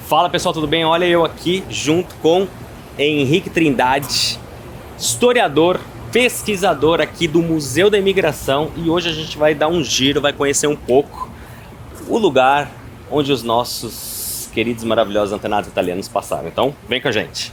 Fala pessoal, tudo bem? Olha eu aqui junto com Henrique Trindade, historiador, pesquisador aqui do Museu da Imigração, e hoje a gente vai dar um giro, vai conhecer um pouco o lugar onde os nossos queridos e maravilhosos antenados italianos passaram. Então, vem com a gente!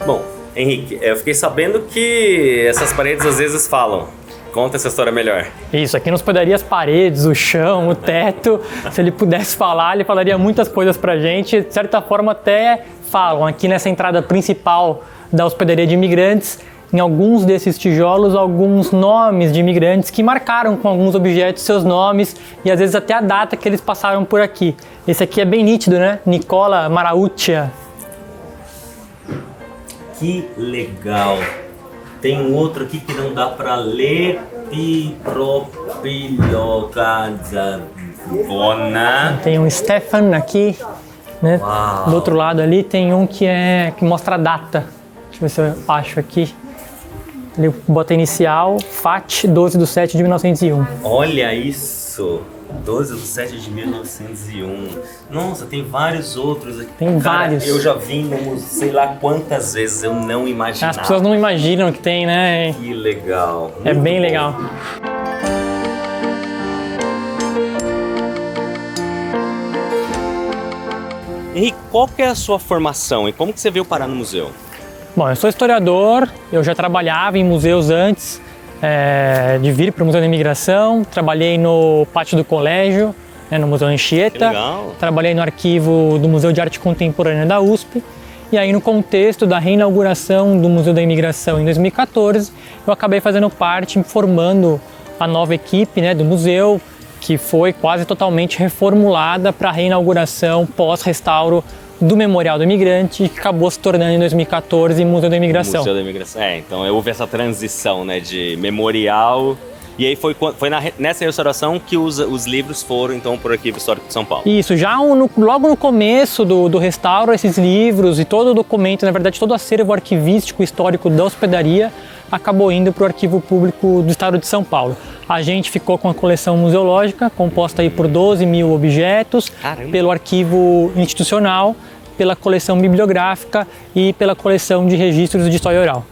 Bom, Henrique, eu fiquei sabendo que essas paredes às vezes falam. Conta essa história melhor. Isso, aqui nos hospedaria as paredes, o chão, o teto. Se ele pudesse falar, ele falaria muitas coisas pra gente. De certa forma até falam aqui nessa entrada principal da hospedaria de imigrantes, em alguns desses tijolos, alguns nomes de imigrantes que marcaram com alguns objetos seus nomes e às vezes até a data que eles passaram por aqui. Esse aqui é bem nítido, né? Nicola Marauccia. Que legal! Tem um outro aqui que não dá para ler. Tem um Stefan aqui, né? Uau. Do outro lado ali tem um que mostra a data. Deixa eu ver se eu acho aqui. Ele bota inicial, FAT 12/7/1901. Olha isso! 12/7/1901. Nossa, tem vários outros aqui. Tem vários. Eu já vi no museu, sei lá quantas vezes, eu não imaginava. As pessoas não imaginam que tem, né? Que legal. É bem bom. legal. Henrique, qual que é a sua formação e como que você veio parar no museu? Bom, eu sou historiador, eu já trabalhava em museus antes de vir para o Museu da Imigração, trabalhei no pátio do colégio, né, no Museu Anchieta, trabalhei no arquivo do Museu de Arte Contemporânea da USP, e aí no contexto da reinauguração do Museu da Imigração em 2014, eu acabei fazendo parte, formando a nova equipe, né, do museu, que foi quase totalmente reformulada para a reinauguração pós-restauro do Memorial do Imigrante, que acabou se tornando em 2014 Museu da Imigração. Museu da Imigração. Então houve essa transição, né, de memorial, e aí foi nessa restauração que os livros foram então para o Arquivo Histórico de São Paulo. Isso, já logo no começo do restauro, esses livros e todo o documento, na verdade todo o acervo arquivístico histórico da hospedaria acabou indo para o Arquivo Público do Estado de São Paulo. A gente ficou com a coleção museológica, composta aí por 12 mil objetos, Caramba. Pelo arquivo institucional, pela coleção bibliográfica e pela coleção de registros de história oral.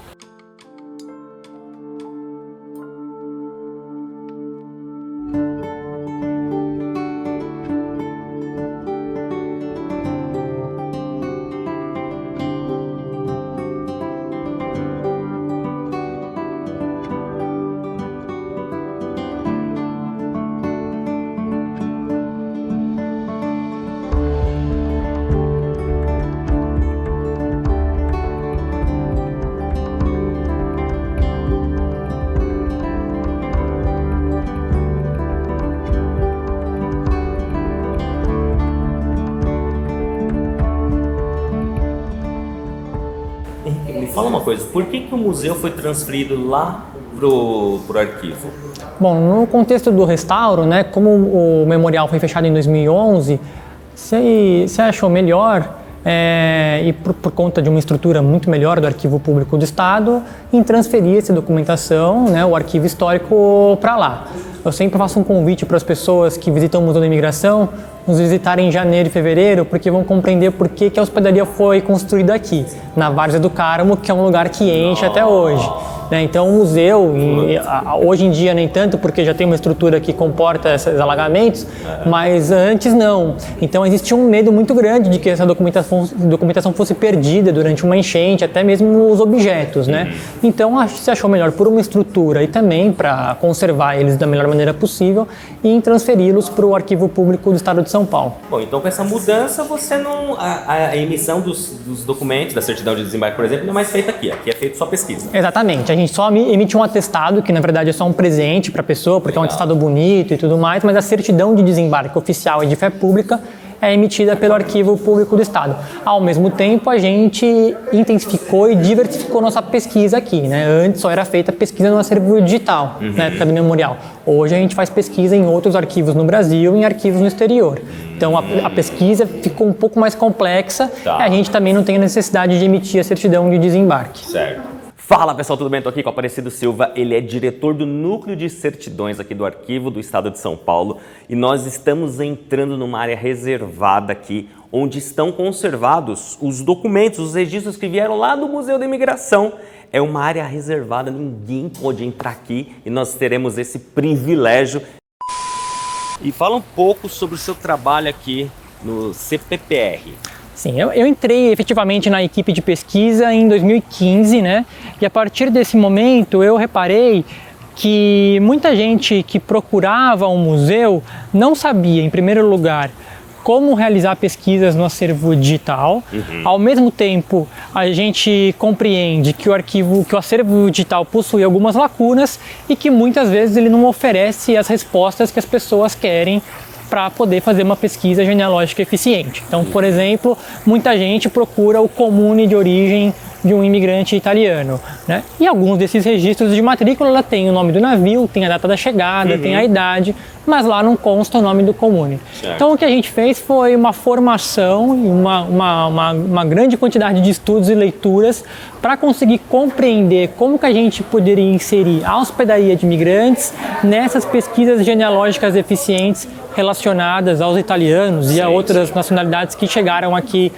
Me fala uma coisa, por que o museu foi transferido lá pro arquivo? Bom, no contexto do restauro, né, como o memorial foi fechado em 2011, você achou melhor, e por conta de uma estrutura muito melhor do Arquivo Público do Estado, em transferir essa documentação, né, o arquivo histórico para lá. Eu sempre faço um convite para as pessoas que visitam o Museu da Imigração nos visitarem em janeiro e fevereiro, porque vão compreender por que a hospedaria foi construída aqui, na Várzea do Carmo, que é um lugar que enche até hoje. Então o museu, hoje em dia nem tanto, porque já tem uma estrutura que comporta esses alagamentos, mas antes não. Então existia um medo muito grande de que essa documentação fosse perdida durante uma enchente, até mesmo os objetos, né? Então se achou melhor por uma estrutura e também para conservar eles da melhor maneira possível e transferi-los para o Arquivo Público do Estado de São Paulo. Bom, então com essa mudança você não... A emissão dos documentos, da certidão de desembarque, por exemplo, não é mais feita aqui é feito só pesquisa. Exatamente. A gente só emite um atestado, que na verdade é só um presente para a pessoa, porque é um atestado bonito e tudo mais, mas a certidão de desembarque oficial e de fé pública é emitida pelo Arquivo Público do Estado. Ao mesmo tempo, a gente intensificou e diversificou nossa pesquisa aqui, né? Antes só era feita pesquisa no acervo digital, na época do memorial. Hoje a gente faz pesquisa em outros arquivos no Brasil e em arquivos no exterior. Então a pesquisa ficou um pouco mais complexa e a gente também não tem a necessidade de emitir a certidão de desembarque. Certo. Fala pessoal, tudo bem? Estou aqui com o Aparecido Silva, ele é diretor do Núcleo de Certidões aqui do Arquivo do Estado de São Paulo e nós estamos entrando numa área reservada aqui, onde estão conservados os documentos, os registros que vieram lá do Museu da Imigração. É uma área reservada, ninguém pode entrar aqui e nós teremos esse privilégio. E fala um pouco sobre o seu trabalho aqui no CPPR. Sim, eu entrei efetivamente na equipe de pesquisa em 2015, né? E a partir desse momento eu reparei que muita gente que procurava um museu não sabia, em primeiro lugar, como realizar pesquisas no acervo digital. Ao mesmo tempo, a gente compreende que o acervo digital possui algumas lacunas e que muitas vezes ele não oferece as respostas que as pessoas querem para poder fazer uma pesquisa genealógica eficiente. Então, por exemplo, muita gente procura o comune de origem de um imigrante italiano, né? E alguns desses registros de matrícula ela tem o nome do navio, tem a data da chegada, tem a idade, mas lá não consta o nome do comune. Certo. Então o que a gente fez foi uma formação e uma grande quantidade de estudos e leituras para conseguir compreender como que a gente poderia inserir a hospedaria de imigrantes nessas pesquisas genealógicas eficientes relacionadas aos italianos e a outras nacionalidades que chegaram aqui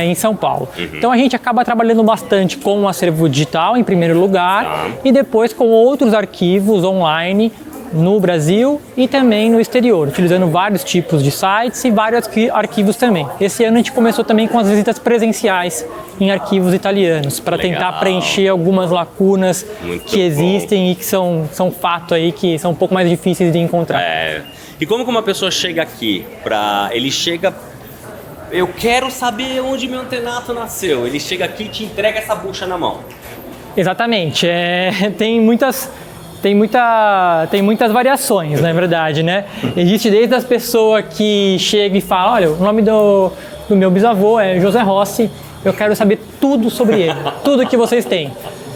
em São Paulo. Então a gente acaba trabalhando bastante com o acervo digital em primeiro lugar e depois com outros arquivos online no Brasil e também no exterior, utilizando vários tipos de sites e vários arquivos também. Esse ano a gente começou também com as visitas presenciais em arquivos italianos, para tentar preencher algumas lacunas que existem e que são fato aí, que são um pouco mais difíceis de encontrar. E como que uma pessoa chega aqui ele chega... Eu quero saber onde meu antenato nasceu. Ele chega aqui e te entrega essa bucha na mão. Exatamente. Tem muitas variações, na verdade, né? Existe desde as pessoas que chegam e falam, olha, o nome do meu bisavô é José Rossi, eu quero saber tudo sobre ele, tudo que vocês têm.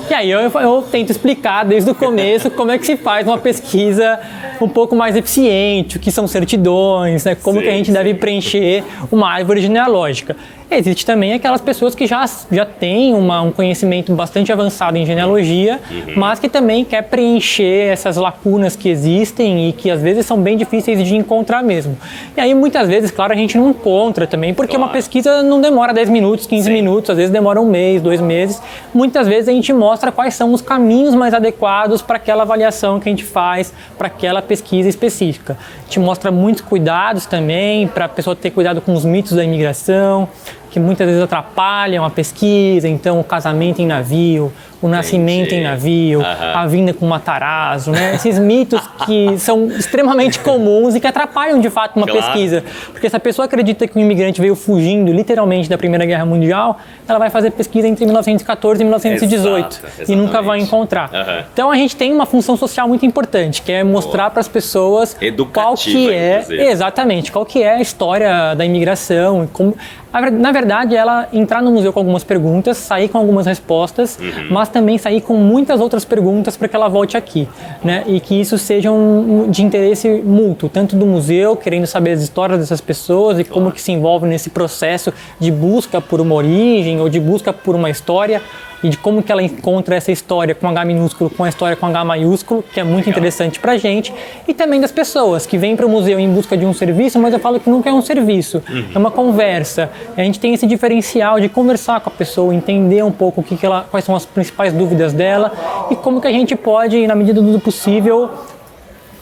E aí eu tento explicar desde o começo como é que se faz uma pesquisa um pouco mais eficiente, o que são certidões, né? Como que a gente deve preencher uma árvore genealógica. Existe também aquelas pessoas que já têm um conhecimento bastante avançado em genealogia, mas que também quer preencher essas lacunas que existem e que às vezes são bem difíceis de encontrar mesmo. E aí muitas vezes, claro, a gente não encontra também, porque uma pesquisa não demora 10 minutos, 15 minutos, às vezes demora 1 mês, 2 meses. Muitas vezes a gente mostra quais são os caminhos mais adequados para aquela avaliação que a gente faz, para aquela pesquisa específica. A gente mostra muitos cuidados também, para a pessoa ter cuidado com os mitos da imigração, que muitas vezes atrapalham a pesquisa, então o casamento em navio, o nascimento em navio, a vinda com Matarazzo, né? Esses mitos que são extremamente comuns e que atrapalham de fato uma pesquisa. Porque se a pessoa acredita que um imigrante veio fugindo literalmente da Primeira Guerra Mundial, ela vai fazer pesquisa entre 1914 e 1918 e nunca vai encontrar. Então a gente tem uma função social muito importante, que é mostrar para as pessoas qual que é, exatamente, qual que é a história da imigração e como... Na verdade, ela entrar no museu com algumas perguntas, sair com algumas respostas, mas também sair com muitas outras perguntas para que ela volte aqui, né? E que isso seja de interesse mútuo, tanto do museu, querendo saber as histórias dessas pessoas e como que se envolve nesse processo de busca por uma origem ou de busca por uma história, e de como que ela encontra essa história com H minúsculo, com a história com H maiúsculo, que é muito interessante pra gente, e também das pessoas que vêm para o museu em busca de um serviço, mas eu falo que nunca é um serviço, é uma conversa. A gente tem esse diferencial de conversar com a pessoa, entender um pouco quais são as principais dúvidas dela e como que a gente pode, na medida do possível,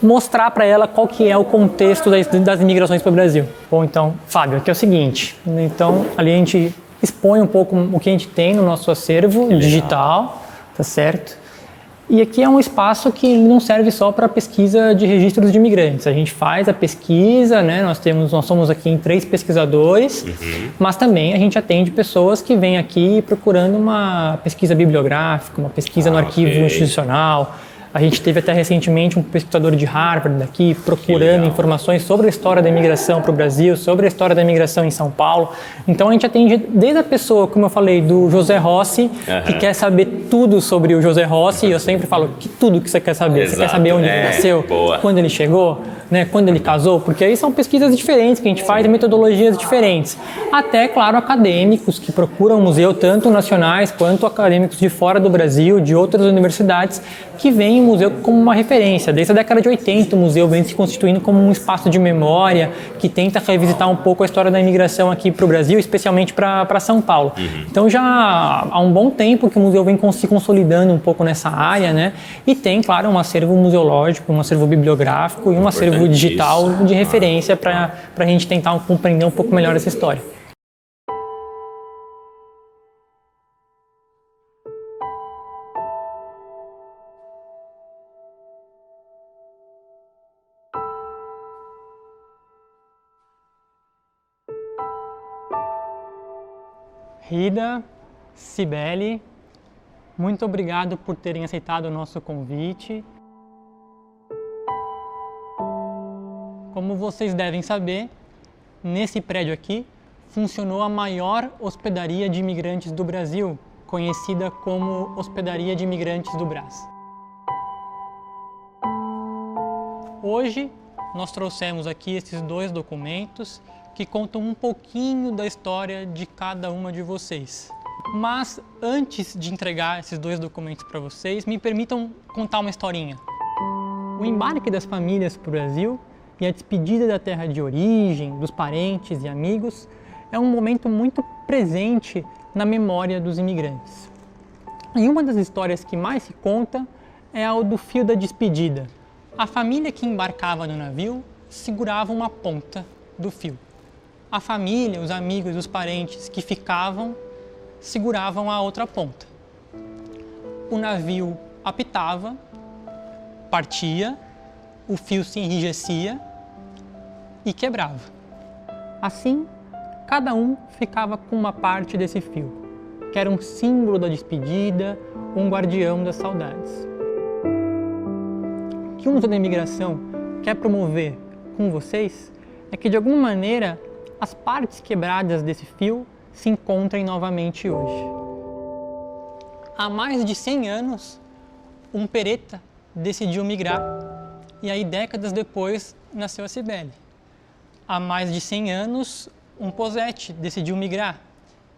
mostrar para ela qual que é o contexto das imigrações para o Brasil. Bom, então, Fábio, aqui é o seguinte, então ali a gente expõe um pouco o que a gente tem no nosso acervo digital, tá certo? E aqui é um espaço que não serve só para pesquisa de registros de imigrantes. A gente faz a pesquisa, né? Nós somos aqui em 3 pesquisadores, mas também a gente atende pessoas que vêm aqui procurando uma pesquisa bibliográfica, uma pesquisa no arquivo institucional, A gente teve até recentemente um pesquisador de Harvard aqui procurando informações sobre a história da imigração para o Brasil, sobre a história da imigração em São Paulo. Então a gente atende desde a pessoa, como eu falei, do José Rossi, que quer saber tudo sobre o José Rossi, e eu sempre falo que tudo que você quer saber. Exato. Você quer saber onde ele nasceu, quando ele chegou, né, quando ele casou, porque aí são pesquisas diferentes que a gente faz, metodologias diferentes. Até, claro, acadêmicos que procuram o museu, tanto nacionais quanto acadêmicos de fora do Brasil, de outras universidades, que veem o museu como uma referência. Desde a década de 80, o museu vem se constituindo como um espaço de memória que tenta revisitar um pouco a história da imigração aqui para o Brasil, especialmente para São Paulo. Então já há um bom tempo que o museu vem se consolidando um pouco nessa área, né? E tem, claro, um acervo museológico, um acervo bibliográfico e um acervo digital de referência para a gente tentar compreender um pouco melhor essa história. Rida, Cibele, muito obrigado por terem aceitado o nosso convite. Como vocês devem saber, nesse prédio aqui funcionou a maior hospedaria de imigrantes do Brasil, conhecida como Hospedaria de Imigrantes do Brás. Hoje nós trouxemos aqui esses 2 documentos que contam um pouquinho da história de cada uma de vocês. Mas antes de entregar esses 2 documentos para vocês, me permitam contar uma historinha. O embarque das famílias para o Brasil e a despedida da terra de origem, dos parentes e amigos, é um momento muito presente na memória dos imigrantes. E uma das histórias que mais se conta é a do fio da despedida. A família que embarcava no navio segurava uma ponta do fio. A família, os amigos e os parentes que ficavam seguravam a outra ponta. O navio apitava, partia, o fio se enrijecia e quebrava. Assim, cada um ficava com uma parte desse fio, que era um símbolo da despedida, um guardião das saudades. O que o Museu da Imigração quer promover com vocês é que, de alguma maneira, as partes quebradas desse fio se encontrem novamente hoje. Há mais de 100 anos, um pereta decidiu migrar e aí décadas depois nasceu a Cibele. Há mais de 100 anos, um posete decidiu migrar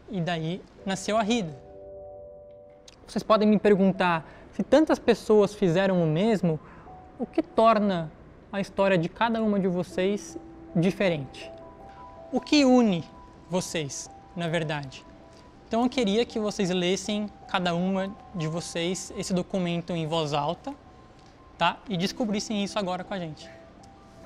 e daí nasceu a Rida. Vocês podem me perguntar, se tantas pessoas fizeram o mesmo, o que torna a história de cada uma de vocês diferente? O que une vocês, na verdade? Então eu queria que vocês lessem, cada uma de vocês, esse documento em voz alta, tá? E descobrissem isso agora com a gente.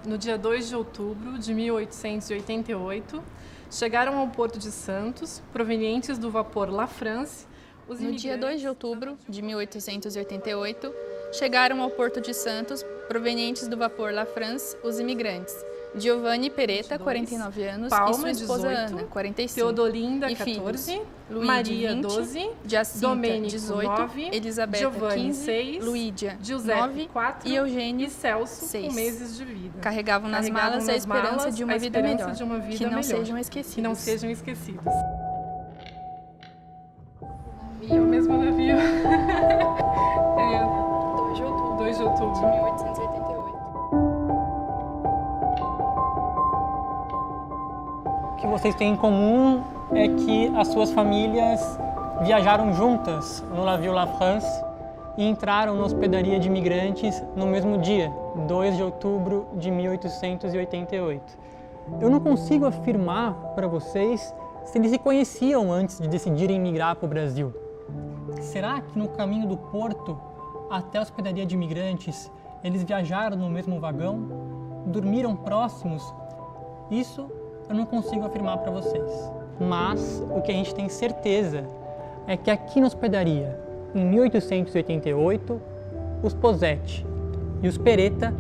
No dia 2 de outubro de 1888, chegaram ao Porto de Santos, provenientes do vapor La France, os No dia 2 de outubro de 1888, chegaram ao Porto de Santos, provenientes do vapor La France, os imigrantes. Giovanni Peretta, 49 anos, Palma, e sua esposa 18, Ana, 45. Teodolinda, e 14, filhos, Luíde, Maria, 20, 12, Jacinta, Domênico, 18, 9, Elizabeth, Giovanni, 15, 6, Luídia, Giuseppe, 9 4 e Eugênio, e Celso, 6. com meses de vida. Carregavam nas malas a esperança de uma vida melhor, que não sejam esquecidos. Que não sejam esquecidos. E o mesmo navio. 2 de outubro 2 de outubro de 1888. O que vocês têm em comum é que as suas famílias viajaram juntas no navio La France e entraram na hospedaria de imigrantes no mesmo dia, 2 de outubro de 1888. Eu não consigo afirmar para vocês se eles se conheciam antes de decidirem migrar para o Brasil. Será que no caminho do porto até a hospedaria de imigrantes eles viajaram no mesmo vagão? Dormiram próximos? Isso eu não consigo afirmar para vocês. Mas o que a gente tem certeza é que aqui na hospedaria, em 1888, os Posetti e os Peretta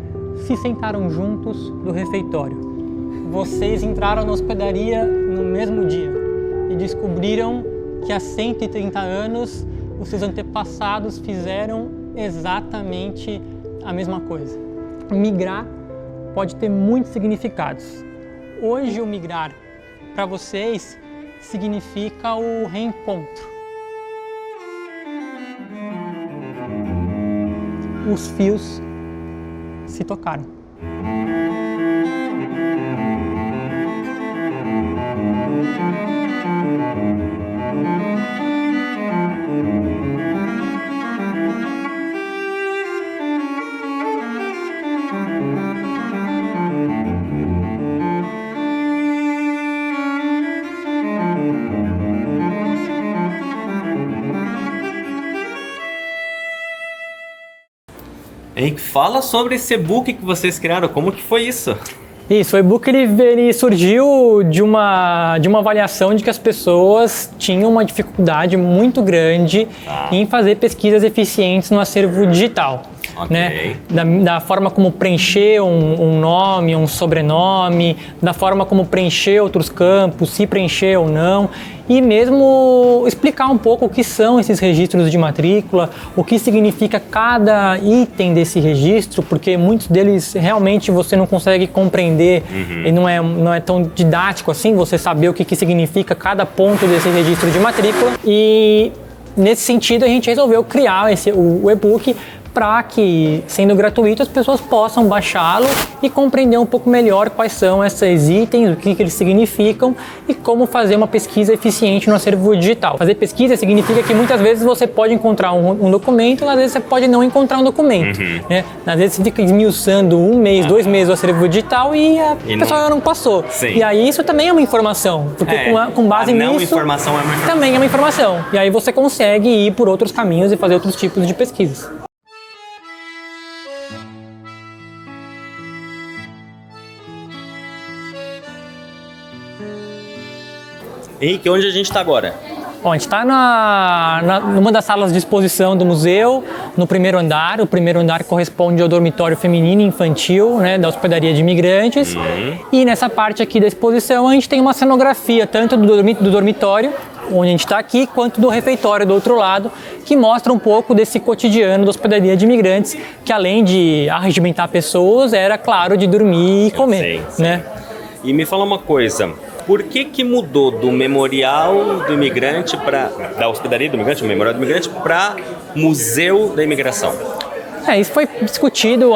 se sentaram juntos no refeitório. Vocês entraram na hospedaria no mesmo dia e descobriram que há 130 anos os seus antepassados fizeram exatamente a mesma coisa. Migrar pode ter muitos significados. Hoje o migrar para vocês significa o reencontro. Os fios se tocaram. Henrique, fala sobre esse e-book que vocês criaram, como que foi isso? Isso, o e-book ele surgiu de uma avaliação de que as pessoas tinham uma dificuldade muito grande em fazer pesquisas eficientes no acervo digital. Okay. Né? Da forma como preencher um nome, um sobrenome, da forma como preencher outros campos, se preencher ou não, e mesmo explicar um pouco o que são esses registros de matrícula, o que significa cada item desse registro, porque muitos deles realmente você não consegue compreender e não é tão didático assim, você saber o que significa cada ponto desse registro de matrícula. E nesse sentido a gente resolveu criar o e-book para que, sendo gratuito, as pessoas possam baixá-lo e compreender um pouco melhor quais são esses itens, o que eles significam e como fazer uma pesquisa eficiente no acervo digital. Fazer pesquisa significa que muitas vezes você pode encontrar um documento, às vezes você pode não encontrar um documento. Né? Às vezes você fica esmiuçando 1 mês, 2 meses o acervo digital e a pessoa não passou. Sim. E aí isso também é uma informação, porque com base nisso informação é uma informação. também é uma informação. E aí você consegue ir por outros caminhos e fazer outros tipos de pesquisas. Henrique, onde a gente está agora? Bom, a gente está numa das salas de exposição do museu, no primeiro andar. O primeiro andar corresponde ao dormitório feminino e infantil, né, da hospedaria de imigrantes. E nessa parte aqui da exposição a gente tem uma cenografia, tanto do dormitório, onde a gente está aqui, quanto do refeitório do outro lado, que mostra um pouco desse cotidiano da hospedaria de imigrantes, que além de arregimentar pessoas, era, claro, de dormir e comer. Sim. Né? E me fala uma coisa, por que mudou do Memorial do Imigrante da Hospedaria do Imigrante, o Memorial do Imigrante, para Museu da Imigração? Isso foi discutido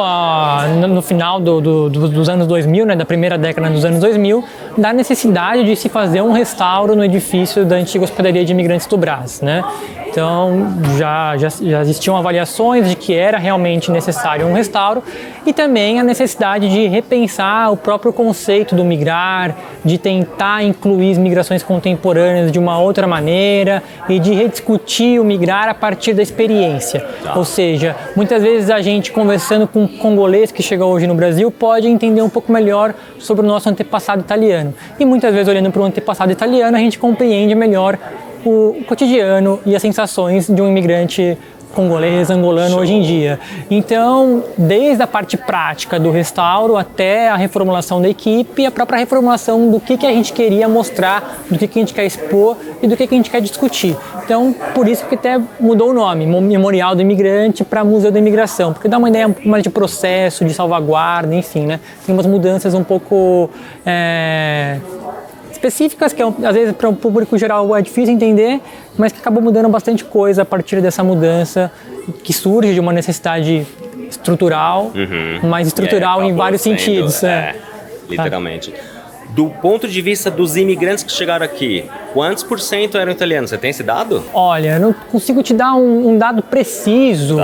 no final dos anos 2000, né, da primeira década dos anos 2000, da necessidade de se fazer um restauro no edifício da antiga Hospedaria de Imigrantes do Brás, né? Então já existiam avaliações de que era realmente necessário um restauro e também a necessidade de repensar o próprio conceito do migrar, de tentar incluir as migrações contemporâneas de uma outra maneira e de rediscutir o migrar a partir da experiência. Ou seja, muitas vezes a gente conversando com um congolês que chega hoje no Brasil pode entender um pouco melhor sobre o nosso antepassado italiano. E muitas vezes olhando para o antepassado italiano a gente compreende melhor o cotidiano e as sensações de um imigrante congolês, angolano hoje em dia. Então, desde a parte prática do restauro até a reformulação da equipe e a própria reformulação do que a gente queria mostrar, do que a gente quer expor e do que a gente quer discutir. Então, por isso que até mudou o nome, Memorial do Imigrante para Museu da Imigração, porque dá uma ideia um pouco mais de processo, de salvaguarda, enfim, né? Tem umas mudanças um pouco específicas que às vezes para o público geral é difícil entender, mas que acabou mudando bastante coisa a partir dessa mudança que surge de uma necessidade estrutural, mas estrutural em vários sentidos. Literalmente. Do ponto de vista dos imigrantes que chegaram aqui, quantos por cento eram italianos? Você tem esse dado? Olha, eu não consigo te dar um dado preciso,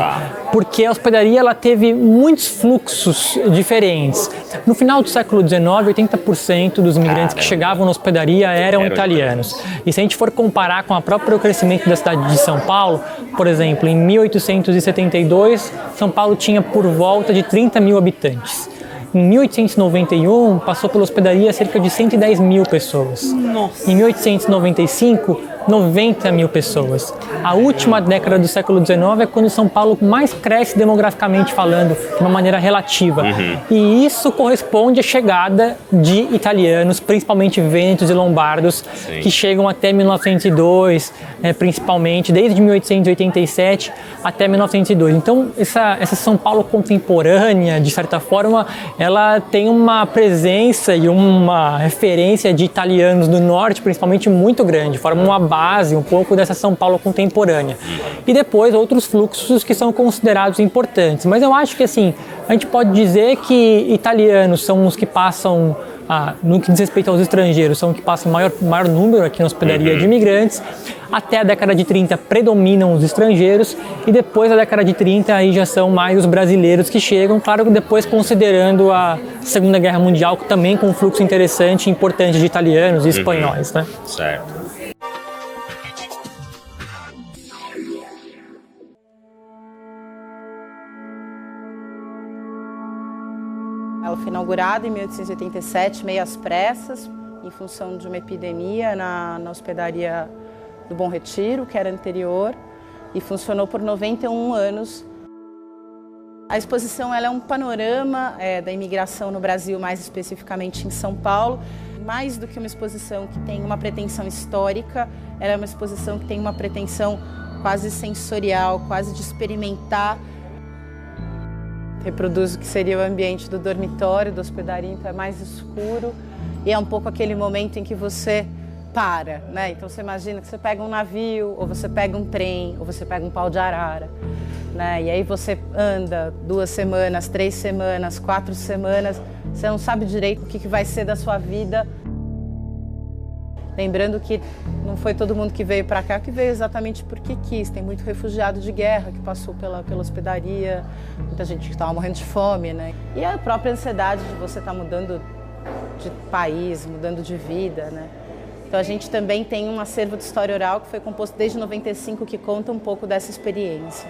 porque a hospedaria ela teve muitos fluxos diferentes. No final do século XIX, 80% dos imigrantes que chegavam na hospedaria eram italianos. E se a gente for comparar com o próprio crescimento da cidade de São Paulo, por exemplo, em 1872, São Paulo tinha por volta de 30 mil habitantes. Em 1891, passou pela hospedaria cerca de 110 mil pessoas. Nossa. Em 1895, 90 mil pessoas. A última década do século XIX é quando São Paulo mais cresce demograficamente falando, de uma maneira relativa. E isso corresponde à chegada de italianos, principalmente vênetos e lombardos, que chegam até 1902, principalmente, desde 1887 até 1902. Então, essa São Paulo contemporânea, de certa forma, ela tem uma presença e uma referência de italianos do norte, principalmente, muito grande, forma uma base um pouco dessa São Paulo contemporânea. E depois outros fluxos que são considerados importantes. Mas eu acho que assim, a gente pode dizer que italianos são os que passam, no que diz respeito aos estrangeiros, são os que passam maior número aqui na hospedaria de imigrantes. Até a década de 30 predominam os estrangeiros e depois da década de 30 aí já são mais os brasileiros que chegam, claro que depois considerando a Segunda Guerra Mundial, também com um fluxo interessante e importante de italianos e espanhóis, né? Certo. Ela foi inaugurada em 1887, meio às pressas, em função de uma epidemia na hospedaria do Bom Retiro, que era anterior, e funcionou por 91 anos. A exposição ela é um panorama da imigração no Brasil, mais especificamente em São Paulo. Mais do que uma exposição que tem uma pretensão histórica, ela é uma exposição que tem uma pretensão quase sensorial, quase de experimentar. Reproduz o que seria o ambiente do dormitório, da hospedaria, então é mais escuro e é um pouco aquele momento em que você para, né? Então você imagina que você pega um navio, ou você pega um trem, ou você pega um pau de arara, né? E aí você anda 2 semanas, 3 semanas, 4 semanas, você não sabe direito o que vai ser da sua vida. Lembrando que não foi todo mundo que veio para cá que veio exatamente porque quis. Tem muito refugiado de guerra que passou pela hospedaria, muita gente que estava morrendo de fome, né? E a própria ansiedade de você estar mudando de país, mudando de vida, né? Então a gente também tem um acervo de história oral que foi composto desde 95 que conta um pouco dessa experiência.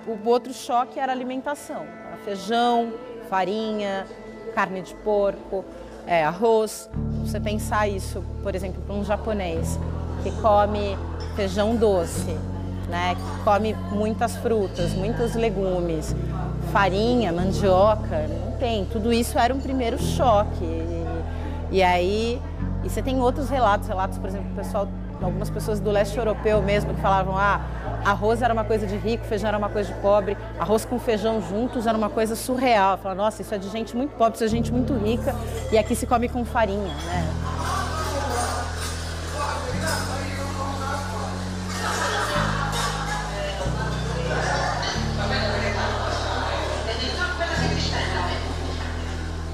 O outro choque era a alimentação, feijão, farinha, carne de porco, arroz. Você pensar isso, por exemplo, para um japonês que come feijão doce, né, que come muitas frutas, muitos legumes, farinha, mandioca, não tem. Tudo isso era um primeiro choque. E aí, você tem outros relatos, por exemplo, algumas pessoas do leste europeu mesmo que falavam, arroz era uma coisa de rico, feijão era uma coisa de pobre, arroz com feijão juntos era uma coisa surreal. Falavam, nossa, isso é de gente muito pobre, isso é de gente muito rica, e aqui se come com farinha, né?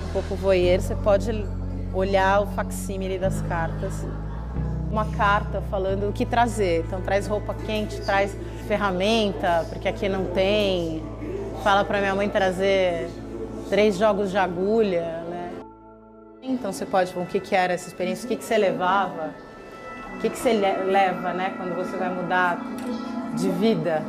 Um pouco voyeur, você pode olhar o facsímile das cartas. Uma carta falando o que trazer. Então traz roupa quente, traz ferramenta, porque aqui não tem. Fala para minha mãe trazer 3 jogos de agulha, né? Então você pode, o que era essa experiência, o que você levava, o que você leva, né, quando você vai mudar de vida.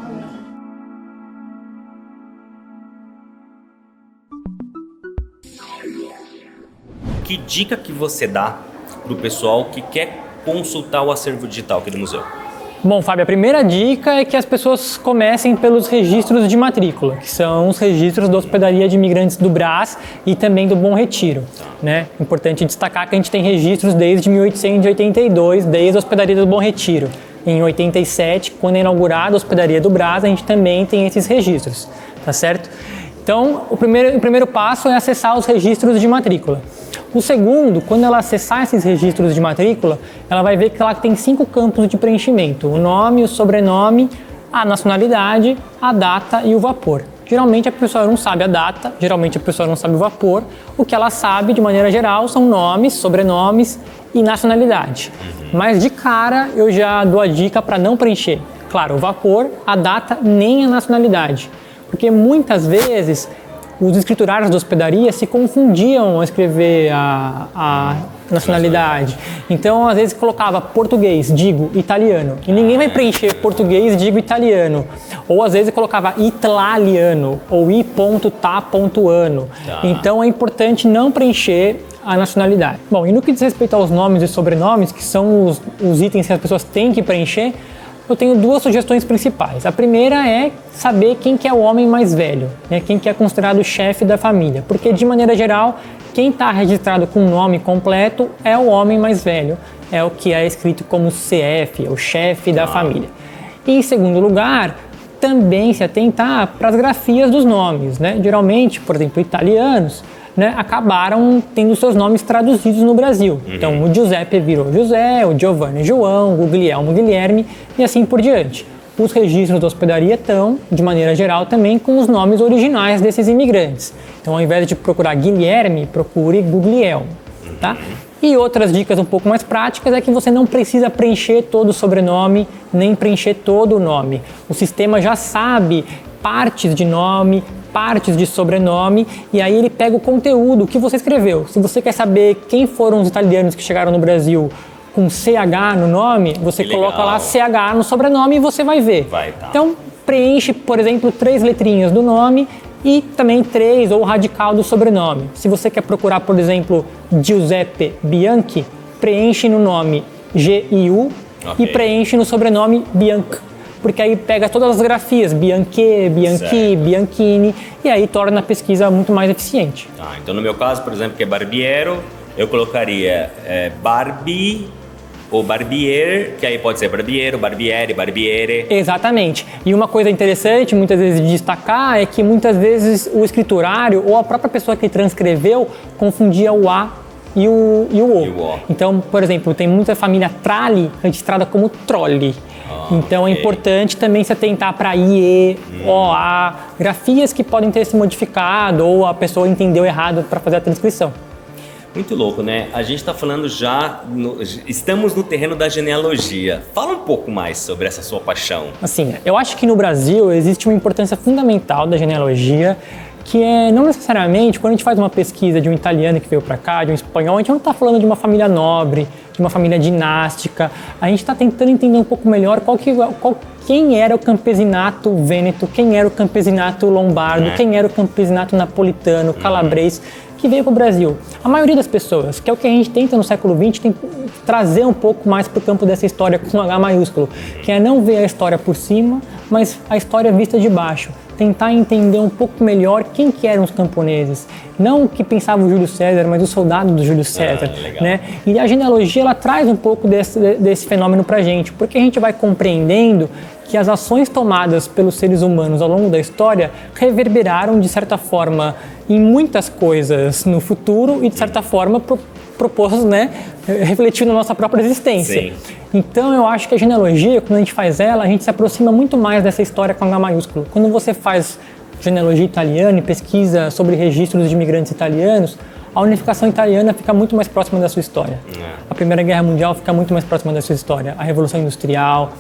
Que dica que você dá para o pessoal que quer consultar o acervo digital aqui do museu? Bom, Fábio, a primeira dica é que as pessoas comecem pelos registros de matrícula, que são os registros da Hospedaria de Imigrantes do Brás e também do Bom Retiro, né? Importante destacar que a gente tem registros desde 1882, desde a Hospedaria do Bom Retiro. Em 87, quando é inaugurada a Hospedaria do Brás, a gente também tem esses registros, tá certo? Então, o primeiro passo é acessar os registros de matrícula. O segundo, quando ela acessar esses registros de matrícula, ela vai ver que lá tem 5 campos de preenchimento: o nome, o sobrenome, a nacionalidade, a data e o vapor. Geralmente a pessoa não sabe a data, geralmente a pessoa não sabe o vapor. O que ela sabe, de maneira geral, são nomes, sobrenomes e nacionalidade. Mas de cara eu já dou a dica para não preencher, claro, o vapor, a data nem a nacionalidade. Porque muitas vezes os escriturários da hospedaria se confundiam ao escrever a nacionalidade. Então, às vezes, colocava português, digo italiano. E ninguém vai preencher português, digo italiano. Ou, às vezes, colocava italiano ou i.ta.ano. Então, é importante não preencher a nacionalidade. Bom, e no que diz respeito aos nomes e sobrenomes, que são os itens que as pessoas têm que preencher, eu tenho duas sugestões principais. A primeira é saber quem que é o homem mais velho, né? Quem que é considerado o chefe da família, porque de maneira geral, quem está registrado com o nome completo é o homem mais velho, é o que é escrito como CF, o chefe da família. E em segundo lugar, também se atentar para as grafias dos nomes, né? Geralmente, por exemplo, italianos, né, acabaram tendo seus nomes traduzidos no Brasil. Então, o Giuseppe virou José, o Giovanni João, o Guglielmo Guilherme e assim por diante. Os registros da hospedaria estão, de maneira geral, também com os nomes originais desses imigrantes. Então, ao invés de procurar Guilherme, procure Guglielmo, tá? E outras dicas um pouco mais práticas é que você não precisa preencher todo o sobrenome, nem preencher todo o nome. O sistema já sabe partes de nome, partes de sobrenome, e aí ele pega o conteúdo que você escreveu. Se você quer saber quem foram os italianos que chegaram no Brasil com CH no nome, você coloca lá CH no sobrenome e você vai ver. Então, preenche, por exemplo, 3 letrinhas do nome e também 3 ou radical do sobrenome. Se você quer procurar, por exemplo, Giuseppe Bianchi, preenche no nome GIU e preenche no sobrenome Bianca. Porque aí pega todas as grafias, Bianchi, Bianchi, Bianchini, e aí torna a pesquisa muito mais eficiente. Então no meu caso, por exemplo, que é barbiero, eu colocaria Barbie ou barbier, que aí pode ser barbiero, barbiere, barbiere. Exatamente. E uma coisa interessante, muitas vezes, de destacar, é que muitas vezes o escriturário ou a própria pessoa que transcreveu confundia o A e o O. Então, por exemplo, tem muita família Tralli registrada como Trolli. Então é importante também se atentar para IE, OA, grafias que podem ter se modificado ou a pessoa entendeu errado para fazer a transcrição. Muito louco, né? A gente está falando estamos no terreno da genealogia. Fala um pouco mais sobre essa sua paixão. Assim, eu acho que no Brasil existe uma importância fundamental da genealogia, que é não necessariamente, quando a gente faz uma pesquisa de um italiano que veio para cá, de um espanhol, a gente não está falando de uma família nobre, de uma família dinástica. A gente está tentando entender um pouco melhor quem era o campesinato vêneto, quem era o campesinato lombardo, quem era o campesinato napolitano, calabrês, que veio para o Brasil. A maioria das pessoas, que é o que a gente tenta no século XX, tem que trazer um pouco mais para o campo dessa história com H maiúsculo, que é não ver a história por cima, mas a história vista de baixo. Tentar entender um pouco melhor quem que eram os camponeses. Não o que pensava o Júlio César, mas os soldados do Júlio César. Né? E a genealogia ela traz um pouco desse fenômeno para a gente, porque a gente vai compreendendo que as ações tomadas pelos seres humanos ao longo da história reverberaram, de certa forma, em muitas coisas no futuro e, de certa forma, propostos, né, refletindo na nossa própria existência. Sim. Então eu acho que a genealogia, quando a gente faz ela, a gente se aproxima muito mais dessa história com H maiúsculo. Quando você faz genealogia italiana e pesquisa sobre registros de imigrantes italianos, a unificação italiana fica muito mais próxima da sua história. A Primeira Guerra Mundial fica muito mais próxima da sua história. A Revolução Industrial,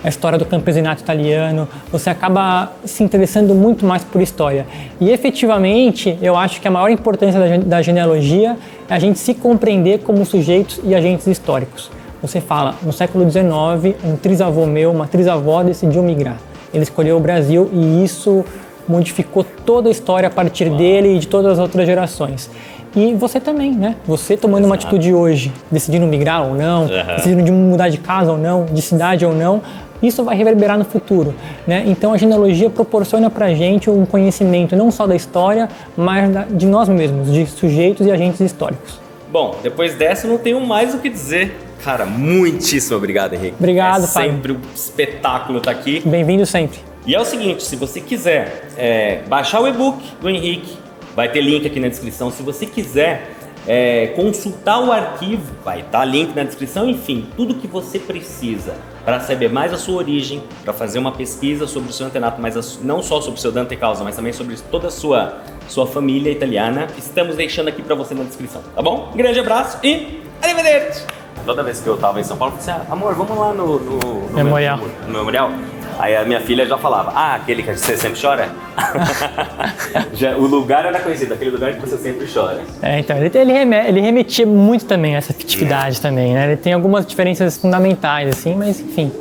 a história do campesinato italiano, você acaba se interessando muito mais por história. E efetivamente, eu acho que a maior importância da genealogia é a gente se compreender como sujeitos e agentes históricos. Você fala, no século XIX, um trisavô meu, uma trisavó decidiu migrar. Ele escolheu o Brasil e isso modificou toda a história a partir dele e de todas as outras gerações. E você também, né? Você tomando uma atitude hoje, decidindo migrar ou não, decidindo mudar de casa ou não, de cidade ou não, isso vai reverberar no futuro, né? Então a genealogia proporciona pra gente um conhecimento não só da história, mas de nós mesmos, de sujeitos e agentes históricos. Bom, depois dessa eu não tenho mais o que dizer. Cara, muitíssimo obrigado, Henrique. Obrigado, Fábio. Sempre um espetáculo estar aqui. Bem-vindo sempre. E é o seguinte, se você quiser baixar o e-book do Henrique, vai ter link aqui na descrição. Se você quiser consultar o arquivo, vai estar link na descrição. Enfim, tudo que você precisa para saber mais a sua origem, para fazer uma pesquisa sobre o seu antenato, mas não só sobre o seu dante causa, mas também sobre toda a sua família italiana, estamos deixando aqui para você na descrição, tá bom? Um grande abraço e arrivederci! Toda vez que eu tava em São Paulo, eu falei assim, amor, vamos lá no Memorial. No memorial. Aí a minha filha já falava, aquele que você sempre chora? O lugar era conhecido, aquele lugar que você sempre chora. Então, ele remetia muito também a essa afetividade também, né? Ele tem algumas diferenças fundamentais, assim, mas enfim.